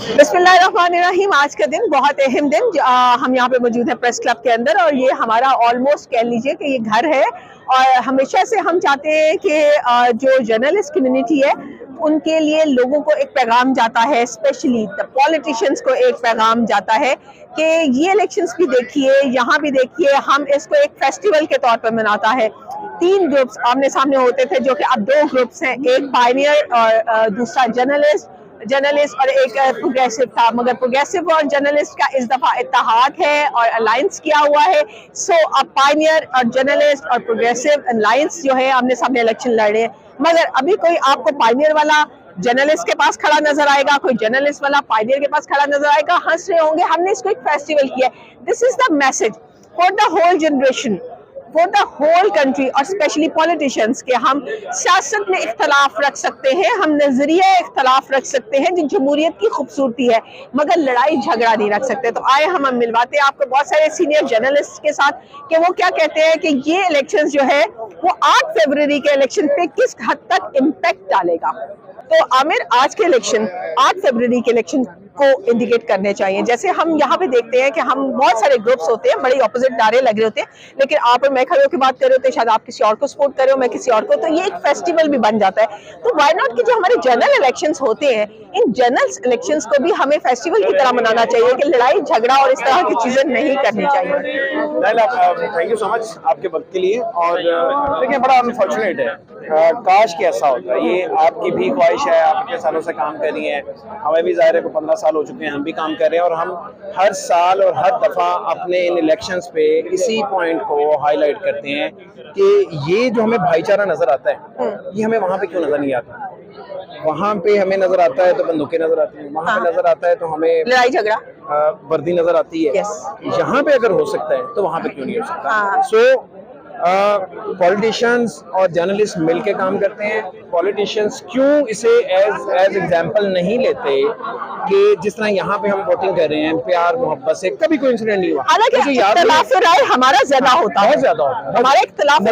बिस्मिल्लाहिर्रहमानिर्रहीम। आज का दिन बहुत अहम दिन, हम यहाँ पे मौजूद हैं प्रेस क्लब के अंदर और ये हमारा ऑलमोस्ट कह लीजिए कि ये घर है। और हमेशा से हम चाहते हैं कि जो जर्नलिस्ट कम्युनिटी है उनके लिए लोगों को एक पैगाम जाता है, स्पेशली द पॉलिटिशियंस को एक पैगाम जाता है कि ये इलेक्शंस भी देखिए, यहाँ भी देखिए, हम इसको एक फेस्टिवल के तौर पर मनाता है। 3 ग्रुप्स आमने सामने होते थे जो कि अब 2 ग्रुप्स हैं, एक पायनियर और दूसरा जर्नलिस्ट और एक प्रोग्रेसिव था, मगर प्रोग्रेसिव और जर्नलिस्ट का इस दफा इत्तेहाद है और अलायंस किया हुआ है। सो अब पायनियर और जर्नलिस्ट और प्रोग्रेसिव अलायंस जो है आमने सामने इलेक्शन लड़ रहे हैं। मगर अभी कोई आपको पायनियर वाला जर्नलिस्ट के पास खड़ा नजर आएगा, कोई जर्नलिस्ट वाला पायनियर के पास खड़ा नजर आएगा, हंस रहे होंगे। हमने इसको एक फेस्टिवल किया है। This is the message for the whole generation, for the whole country और स्पेशली पॉलिटिशियंस के हम सियासत में इख्तलाफ रख सकते हैं, हम नजरिया इख्तलाफ रख सकते हैं जो जमहूरियत की खूबसूरती है, मगर लड़ाई झगड़ा नहीं रख सकते। तो आए हम मिलवाते हैं आपको बहुत सारे सीनियर जर्नलिस्ट के साथ कि वो क्या कहते हैं कि ये इलेक्शन जो है वो 8 फरवरी के इलेक्शन पे किस हद तक इम्पैक्ट डालेगा। तो आमिर, आज के इलेक्शन 8 फरवरी के इलेक्शन को इंडिकेट करने चाहिए। जैसे हम यहाँ पे देखते हैं कि हम बहुत सारे ग्रुप्स होते हैं, बड़े ऑपोजिट नारे लग रहे होते हैं, लेकिन आप और मैं खड़े होकर बात कर रहे होते हैं, शायद आप किसी और को सपोर्ट कर रहे हो, मैं किसी और को, तो ये एक फेस्टिवल भी बन जाता है। तो व्हाई नॉट कि जो हमारे जनरल इलेक्शंस होते हैं, इन जनरल इलेक्शंस को भी हमें फेस्टिवल की तरह मनाना चाहिए कि लड़ाई झगड़ा और इस तरह की चीजें नहीं करनी चाहिए। थैंक यू सो मच आपके वक्त के लिए। और देखिए, बड़ा अनफॉर्चुनेट है, काश कि ऐसा होता। ये आपकी भी ख्वाहिश है, आप इतने सालों से काम कर रही हैं, हमें भी ज़ाहिर है को 15 साल हो चुके हैं, हम भी काम कर रहे हैं और हम हर साल और हर दफ़ा अपने इन इलेक्शंस पे इसी पॉइंट को हाईलाइट करते हैं कि ये जो हमें भाईचारा नज़र आता है ये हमें वहाँ पे क्यों नज़र नहीं आता। वहाँ पे हमें नजर आता है तो बंदूकें नजर आती हैं, वहाँ पे नजर आता है तो हमें लड़ाई झगड़ा वर्दी नजर आती है। यहाँ पे अगर हो सकता है तो वहाँ पे क्यों नहीं हो सकता। सो पॉलिटिशियंस और जर्नलिस्ट मिलके काम करते हैं। पॉलिटिशियंस क्यों इसे एज एग्जाम्पल नहीं लेते कि जिस तरह यहाँ पे हम वोटिंग कर रहे हैं प्यार मोहब्बत से, कभी कोई इंसिडेंट नहीं हुआ। हालांकि इख्तिलाफ राय हमारा ज्यादा होता है, बहुत ज्यादा होता है हमारे इख्तिलाफ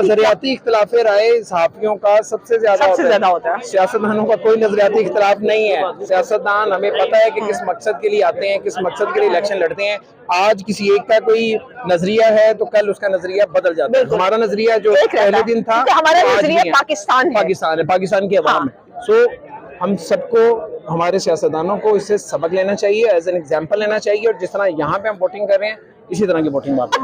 नजरियाती इख्तिलाफ राय सहाफियों का सबसे ज्यादा होता है। सियासतदानों का कोई नजरियाती इख्तिलाफ नहीं है। सियासतदान हमें पता है कि किस मकसद के लिए आते हैं, किस मकसद के लिए इलेक्शन लड़ते हैं। आज किसी एक का कोई नजरिया है तो कल उसका नजरिया बदल जाता है। हमारा नजरिया जो पहले दिन था, हमारा नजरिया पाकिस्तान है, पाकिस्तान के अवाम है। सो हम सबको, हमारे सियासतदानों को इससे सबक लेना चाहिए, एज एन एग्जाम्पल लेना चाहिए। और जिस तरह यहाँ पे हम वोटिंग कर रहे हैं इसी तरह की वोटिंग बात।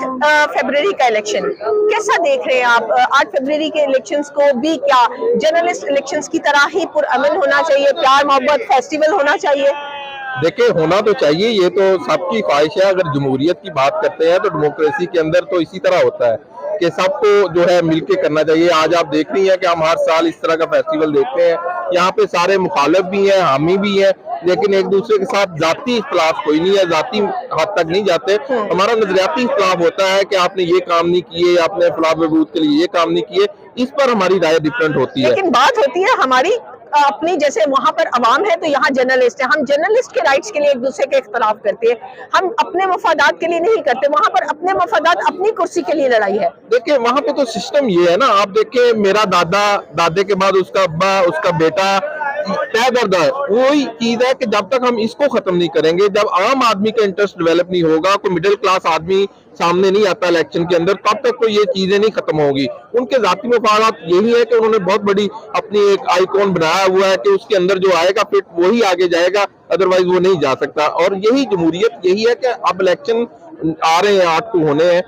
फरवरी का इलेक्शन कैसा देख रहे हैं आप? 8 फरवरी के इलेक्शंस को भी क्या जर्नलिस्ट इलेक्शंस की तरह ही पुरअमन होना चाहिए, प्यार मोहब्बत फेस्टिवल होना चाहिए? देखिए, होना तो चाहिए, ये तो सबकी ख्वाहिश है। अगर जमहूरियत की बात करते हैं तो डेमोक्रेसी के अंदर तो इसी तरह होता है कि सबको जो है मिलके करना चाहिए। आज आप देख रही हैं कि हम हर साल इस तरह का फेस्टिवल देखते हैं। यहाँ पे सारे मुखालिफ भी हैं, हामी भी हैं, लेकिन एक दूसरे के साथ जाती इख्तिलाफ कोई नहीं है, जाती हद तक नहीं जाते। हमारा नजरियाती इख्तिलाफ होता है कि आपने ये काम नहीं किए, आपने फलाह बहबूद के लिए ये काम नहीं किए, इस पर हमारी राय डिफरेंट होती है। लेकिन बात होती है हमारी अपनी, जैसे वहां पर अवाम है तो यहाँ जर्नलिस्ट है, हम जर्नलिस्ट के राइट्स के लिए एक दूसरे के इख्तिलाफ करते हैं, हम अपने मफादात के लिए नहीं करते। वहां पर अपने मफादात, अपनी कुर्सी के लिए लड़ाई है। देखिए, वहां पे तो सिस्टम ये है ना, आप देखिए मेरा दादा, दादे के बाद उसका अब्बा, उसका बेटा, तय दर्द है। वही चीज है कि जब तक हम इसको खत्म नहीं करेंगे, जब आम आदमी का इंटरेस्ट डेवलप नहीं होगा, कोई मिडिल क्लास आदमी सामने नहीं आता इलेक्शन के अंदर, तब तक कोई ये चीजें नहीं खत्म होगी। उनके जाती मफादात यही है कि उन्होंने बहुत बड़ी अपनी एक आइकॉन बनाया हुआ है कि उसके अंदर जो आएगा फिर वही आगे जाएगा, अदरवाइज वो नहीं जा सकता। और यही जमहूरियत, यही है कि अब इलेक्शन आ रहे हैं, 8 को होने हैं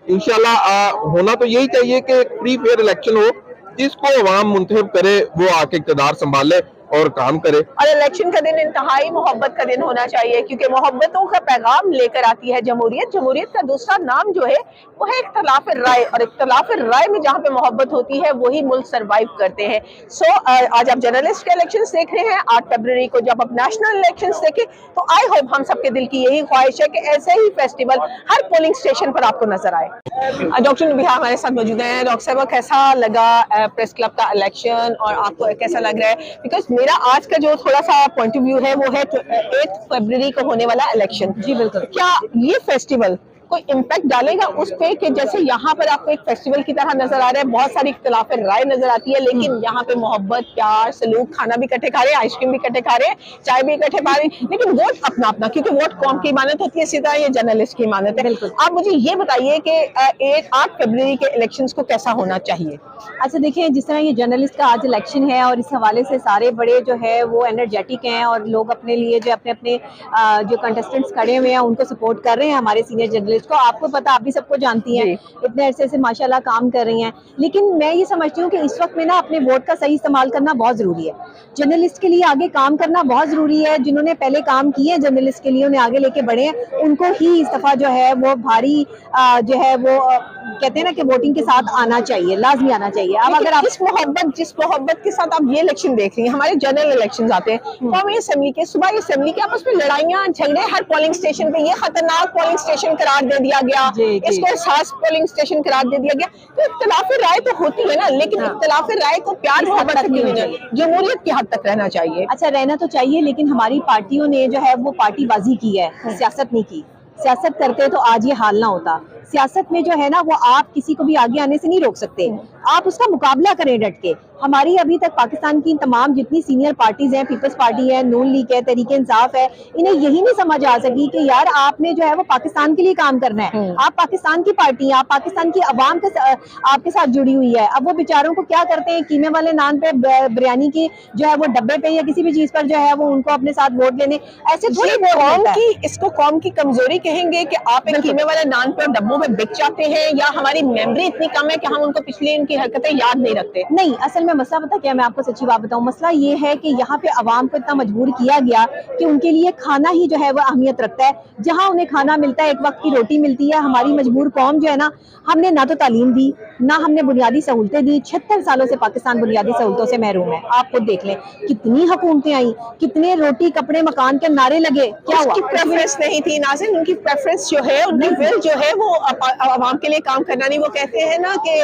इंशाल्लाह। होना तो यही चाहिए कि फ्री फेयर इलेक्शन हो, जिसको अवाम मुंतखब करे वो आके इक़्तिदार संभाले और काम करे। और इलेक्शन का दिन इंतहाई मोहब्बत का दिन होना चाहिए, क्योंकि मोहब्बतों का पैगाम लेकर आती है जमहूरियत। जमहूरियत का दूसरा नाम जो है वो है इख्तिलाफ राय, और इख्तिलाफ राय में जहाँ पे मोहब्बत होती है वही मुल्क सरवाइव करते हैं। सो आज आप जर्नलिस्ट के इलेक्शंस देख रहे हैं, 8 फरवरी को जब आप नेशनल इलेक्शंस देखें तो आई होप हम सबके दिल की यही ख्वाहिश है कि ऐसे ही फेस्टिवल हर पोलिंग स्टेशन पर आपको नजर आए। डॉक्टर नबीहा हमारे साथ मौजूद हैं। डॉक्टर साहब, कैसा लगा प्रेस क्लब का इलेक्शन और आपको कैसा लग रहा है? बिकॉज मेरा आज का जो थोड़ा सा पॉइंट ऑफ व्यू है वो है 8 फरवरी को होने वाला इलेक्शन। जी बिल्कुल। क्या ये फेस्टिवल कोई इम्पैक्ट डालेगा उस पे कि जैसे यहाँ पर आपको एक फेस्टिवल की तरह नजर आ रहा है, बहुत सारी इख्तिलाफ राय नजर आती है, लेकिन यहाँ पे मोहब्बत, प्यार, सलूक, खाना भी इकट्ठे खा रहे हैं, आइसक्रीम भी इकट्ठे खा रहे हैं, चाय भी इकट्ठे पा रहे हैं, लेकिन वोट अपना अपना, क्योंकि वोट कौम की इमानत होती है, सीधा ये जर्नलिस्ट की इमानत है। आप मुझे ये बताइए कि 8 फरवरी के इलेक्शंस को कैसा होना चाहिए? अच्छा देखिए, जिस तरह ये जर्नलिस्ट का आज इलेक्शन है और इस हवाले से सारे बड़े जो है वो एनर्जेटिक हैं और लोग अपने लिए जो अपने अपने जो कंटेस्टेंट्स खड़े हुए हैं उनको सपोर्ट कर रहे हैं, हमारे सीनियर जर्नलिस्ट को। आपको पता, आप भी सबको जानती हैं, इतने अरसे से माशाल्लाह काम कर रही हैं। लेकिन मैं ये समझती हूँ कि इस वक्त में ना अपने वोट का सही इस्तेमाल करना बहुत ज़रूरी है। जर्नलिस्ट के लिए आगे काम करना बहुत ज़रूरी है। जिन्होंने पहले काम किए हैं जर्नलिस्ट के लिए, उन्हें आगे लेके बढ़े हैं, उनको ही इस दफ़ा जो है वो भारी जो है वो कहते हैं ना कि वोटिंग के साथ आना चाहिए, लाजमी आना चाहिए। अब अगर आप जिस मोहब्बत के साथ आप ये इलेक्शन देख रही हैं, हमारे जनरल इलेक्शंस आते हैं, कौमी असेंबली के, सूबाई असेंबली के, आपस में लड़ाइयां झगड़े हर पोलिंग स्टेशन पे, ये खतरनाक पोलिंग स्टेशन करार दे दिया गया, इसको एहसास पोलिंग स्टेशन करार दे दिया गया। तो इख्तिलाफ राय तो होती है ना, लेकिन इख्तिलाफ राय को प्यार मोहब्बत से नहीं चाहिए, जमहूरियत की हद तक रहना चाहिए। अच्छा, रहना तो चाहिए, लेकिन हमारी पार्टियों ने जो है वो पार्टीबाजी की है, सियासत नहीं की। सियासत करते तो आज ये हाल ना होता। सियासत में जो है ना वो आप किसी को भी आगे आने से नहीं रोक सकते, आप उसका मुकाबला करें डट के। हमारी अभी तक पाकिस्तान की तमाम जितनी सीनियर पार्टीज हैं, पीपल्स पार्टी है, नून लीग है, तहरीके इंसाफ है, इन्हें यही नहीं समझ आ सकी कि यार आपने जो है वो पाकिस्तान के लिए काम करना है। आप पाकिस्तान की पार्टी हैं, आप पाकिस्तान की अवाम के आपके साथ जुड़ी हुई है। अब वो बेचारों को क्या करते हैं, कीमे वाले नान पे, बिरयानी की जो है वो डब्बे पे या किसी भी चीज पर जो है वो उनको अपने साथ वोट लेने, ऐसे थोड़ी वोट की। इसको कौम की कमजोरी कहेंगे कि आप एक कीमे वाले नान पे डब्बों में बिक जाते हैं, या हमारी मेमोरी इतनी कम है कि हम उनको पिछली उनकी हरकतें याद नहीं रखते? नहीं, असल में मसला पता क्या, मैं आपको सच्ची बात बताऊं, मसला ये है कि यहाँ पे अवाम को इतना मजबूर किया गया कि उनके लिए खाना ही जो है वो अहमियत रखता है। जहाँ उन्हें खाना मिलता है, एक वक्त की रोटी मिलती है, हमारी मजबूर कौम जो है ना, हमने ना तो तालीम दी, ना हमने बुनियादी सहूलतें दी। 76 सालों से पाकिस्तान बुनियादी सहूलतों से महरूम है। आप खुद देख लें, कितनी हुकूमतें आई, कितने रोटी कपड़े मकान के नारे लगे, क्या हुआ? प्रेफरेंस नहीं थी नाज़रीन, उनकी प्रेफरेंस जो है, उनकी विल जो है वो अवाम के लिए काम करना नहीं। वो कहते हैं ना कि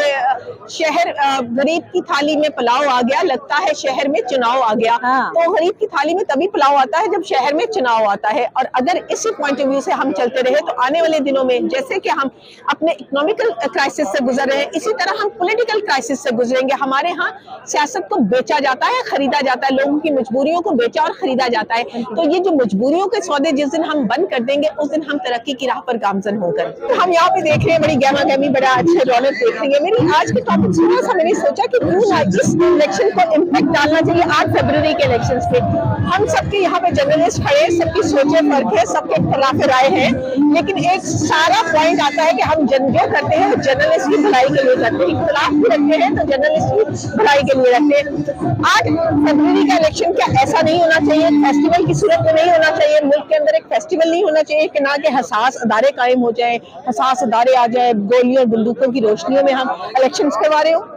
शहर गरीब की थाली में पुलाव आ गया, लगता है शहर में चुनाव आ गया। तो गरीब की थाली में तभी पुलाव आता है जब शहर में चुनाव आता है। और अगर इसी पॉइंट ऑफ व्यू से हम चलते रहे तो आने वाले दिनों में, जैसे कि हम अपने इकोनॉमिकल क्राइसिस से गुजर रहे हैं, इसी तरह हम पॉलिटिकल क्राइसिस से गुजरेंगे। हमारे यहाँ सियासत को बेचा जाता है, खरीदा जाता है, लोगों की मजबूरियों को बेचा और खरीदा जाता है। तो ये जो मजबूरियों के सौदे जिस दिन हम बंद कर देंगे, उस दिन हम तरक्की की राह पर गामजन होकर। तो हम यहाँ पे देख रहे हैं बड़ी गहमा गहमी, बड़ा अच्छा रौनक देख रही है। मेरी आज के टॉपिक थोड़ा सा मैंने सोचा कि क्यों ना इस इलेक्शन को इम्पैक्ट डालना चाहिए 8 फरवरी के इलेक्शंस पे। हम सबके यहाँ पे जर्नलिस्ट खड़े, सबकी सोचे फर्क है, सबके खिलाफ राय है, लेकिन एक सारा पॉइंट आता है कि हम जो करते हैं जर्नलिस्ट की भलाई के लिए करते हैं। इख्तिलाफ भी रखते हैं तो जर्नलिस्ट की भलाई के लिए रखते हैं। 8 फरवरी का इलेक्शन क्या ऐसा नहीं होना चाहिए, फेस्टिवल की सूरत में नहीं होना चाहिए? मुल्क के अंदर एक फेस्टिवल नहीं होना चाहिए कि ना कि हसास अदारे कायम हो जाए, हसास अदारे आ जाए, गोलियों बंदूकों की रोशनियों में हम इलेक्शंस करवा रहे हो?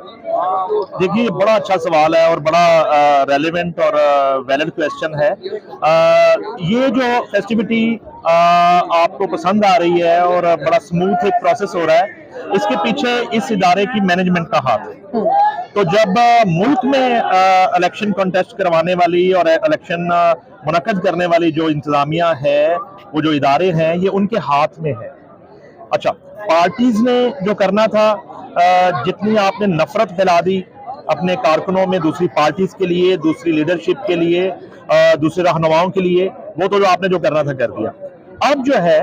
देखिए, बड़ा अच्छा सवाल है और बड़ा रेलेवेंट और वैलिड क्वेश्चन है। ये जो फेस्टिविटी आपको पसंद आ रही है और बड़ा स्मूथ एक प्रोसेस हो रहा है, इसके पीछे इस इदारे की मैनेजमेंट का हाथ है। तो जब मुल्क में इलेक्शन कॉन्टेस्ट करवाने वाली और इलेक्शन मुनक्कद करने वाली जो इंतजामिया है, वो जो इदारे हैं, ये उनके हाथ में है। अच्छा, पार्टीज ने जो करना था, जितनी आपने नफरत फैला दी अपने कारकुनों में दूसरी पार्टीज के लिए, दूसरी लीडरशिप के लिए, दूसरे रहनुमाओं के लिए, वो तो जो आपने जो करना था कर दिया। अब जो है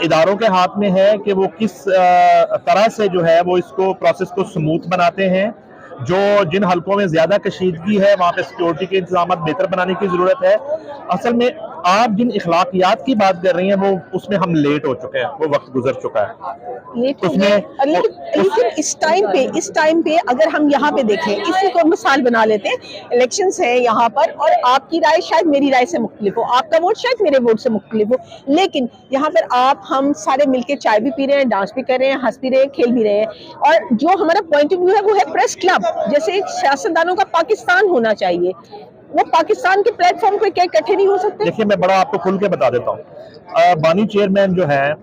इदारों के हाथ में है कि वो किस तरह से जो है वो इसको प्रोसेस को स्मूथ बनाते हैं। जो जिन हलकों में ज्यादा कशीदगी है वहां पे सिक्योरिटी के इंतजाम बेहतर बनाने की जरूरत है। असल में आप जिन इखलाकियात की बात कर रही हैं वो उसमें हम लेट हो चुके हैं, वो वक्त गुजर चुका है उसमें। लेकिन इस टाइम पे अगर हम यहाँ पे देखें, इसी को मिसाल बना लेते हैं, इलेक्शंस है यहाँ पर और आपकी राय शायद मेरी राय से मुख्तलिफ हो, आपका वोट शायद मेरे वोट से मुख्तलिफ हो, लेकिन यहाँ पर आप हम सारे मिलके चाय भी पी रहे हैं, डांस भी कर रहे हैं, हंस भी रहे हैं, खेल भी रहे हैं। और जो हमारा पॉइंट ऑफ व्यू है वो है प्रेस क्लब, जैसे एक सियासतदानों का पाकिस्तान होना चाहिए। वो पाकिस्तान के प्लेटफॉर्म पे क्या इकट्ठे नहीं हो सकते? देखिए, मैं बड़ा आपको खुल के बता देता हूँ। बानी चेयरमैन जो है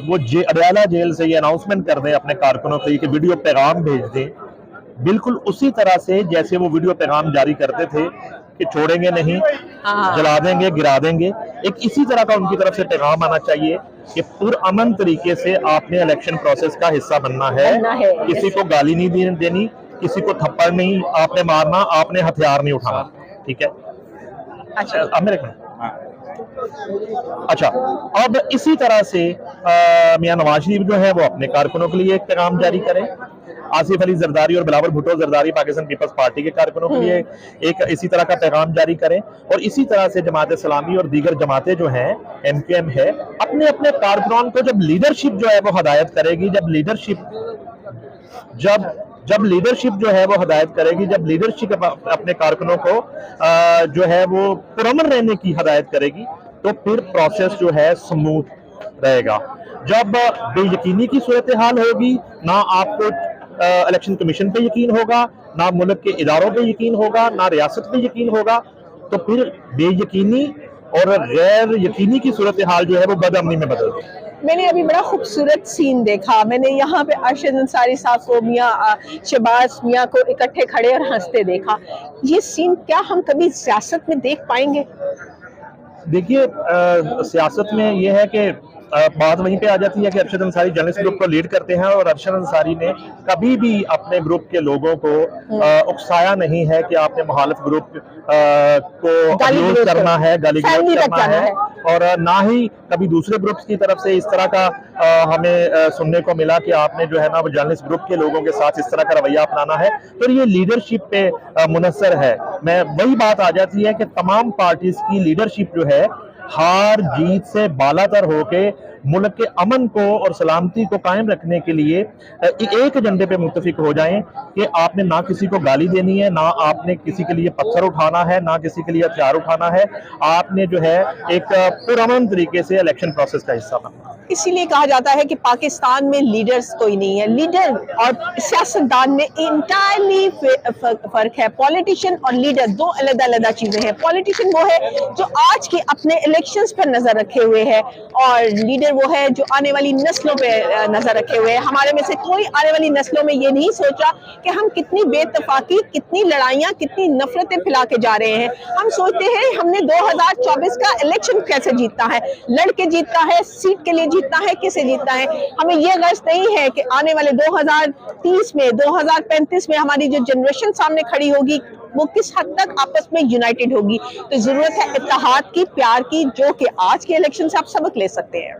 वो अडयाला जेल से ये अनाउंसमेंट कर दें अपने कारकुनों के लिए कि वीडियो पैगाम भेज दें, बिल्कुल उसी तरह से जैसे वो वीडियो पैगाम जारी करते थे कि छोड़ेंगे नहीं, जला देंगे, गिरा देंगे। एक इसी तरह का उनकी तरफ से पैगाम आना चाहिए कि पुरअमन तरीके से आपने इलेक्शन प्रोसेस का हिस्सा बनना है, किसी को गाली नहीं देनी, किसी को थप्पड़ नहीं आपने मारना, आपने हथियार नहीं उठाना, ठीक है। अच्छा अब मेरे अच्छा, अब इसी तरह से मियां नवाज शरीफ जो है वो अपने कारकुनों के लिए एक पैगाम जारी करें, आसिफ अली जरदारी और बिलावल भुट्टो जरदारी पाकिस्तान पीपल्स पार्टी के कारकुनों के लिए एक इसी तरह का पैगाम जारी करें, और इसी तरह से जमात इस्लामी और दीगर जमातें जो हैं, MQM है, अपने अपने कारकुनों को जब लीडरशिप जो है वो हदायत करेगी, जब लीडरशिप जो है वो हदायत करेगी, जब लीडरशिप अपने कारकुनों को जो है वो पुरअमन रहने की हदायत करेगी, तो फिर प्रोसेस जो है स्मूथ रहेगा। जब बेयकीनी की सूरत हाल होगी, ना आपको इलेक्शन कमीशन पे यकीन होगा, ना मुल्क के इदारों पे यकीन होगा, ना रियासत पे यकीन होगा, तो फिर बेयकीनी और गैर यकीनी की सूरत हाल जो है वो बदअमनी में बदल जाएगी। मैंने अभी बड़ा खूबसूरत सीन देखा, मैंने यहाँ पे अरशद अंसारी साहब को, मियाँ शहबाज मियाँ को इकट्ठे खड़े और हंसते देखा। ये सीन क्या हम कभी सियासत में देख पाएंगे? देखिए, सियासत में ये है कि बात वहीं पे आ जाती है कि अरशद अंसारी जर्नलिस्ट ग्रुप को लीड करते हैं, और अरशद अंसारी ने कभी भी अपने ग्रुप के लोगों को उकसाया नहीं है कि आपने मुखालिफ ग्रुप को अब्यूज करना है, गाली गलौज करना है, और ना ही कभी दूसरे ग्रुप्स की तरफ से इस तरह का हमें सुनने को मिला कि आपने जो है ना वो जर्नलिस्ट ग्रुप के लोगों के साथ इस तरह का रवैया अपनाना है। तो ये लीडरशिप पे मुनहसर है। मैं वही बात आ जाती है कि तमाम पार्टीज की लीडरशिप जो है हार जीत से बालातर होके मुल्क के अमन को और सलामती को कायम रखने के लिए एक एजेंडे पे मुत्तफिक हो जाएं कि आपने ना किसी को गाली देनी है, ना आपने किसी के लिए पत्थर उठाना है, ना किसी के लिए हथियार उठाना है, आपने जो है एक पुरअमन तरीके से इलेक्शन प्रोसेस का हिस्सा बनना। इसीलिए कहा जाता है कि पाकिस्तान में लीडर्स कोई नहीं है। लीडर और सियासतदान में इंटायरली फर्क है। पॉलिटिशियन और लीडर दो अलग-अलग चीजें हैं। पॉलिटिशियन वो है जो आज के अपने इलेक्शंस पर नजर रखे हुए है, और लीडर वो है जो आने वाली नस्लों पे नजर रखे हुए है। हमारे में से कोई आने वाली नस्लों में ये नहीं सोचा कि हम कितनी बेतफाकी, कितनी लड़ाइयाँ, कितनी नफरतें फैला के जा रहे हैं। हम सोचते हैं हमने 2024 का इलेक्शन कैसे जीतना है, लड़के जीतना है, सीट के लिए जीतना है, किसे जीतना है। हमें ये गर्ज नहीं है कि आने वाले 2030 में, 2035 में हमारी जो जनरेशन सामने खड़ी होगी वो किस हद तक आपस में यूनाइटेड होगी। तो जरूरत है इत्तेहाद की, प्यार की, जो कि आज के इलेक्शन से आप सबक ले सकते हैं।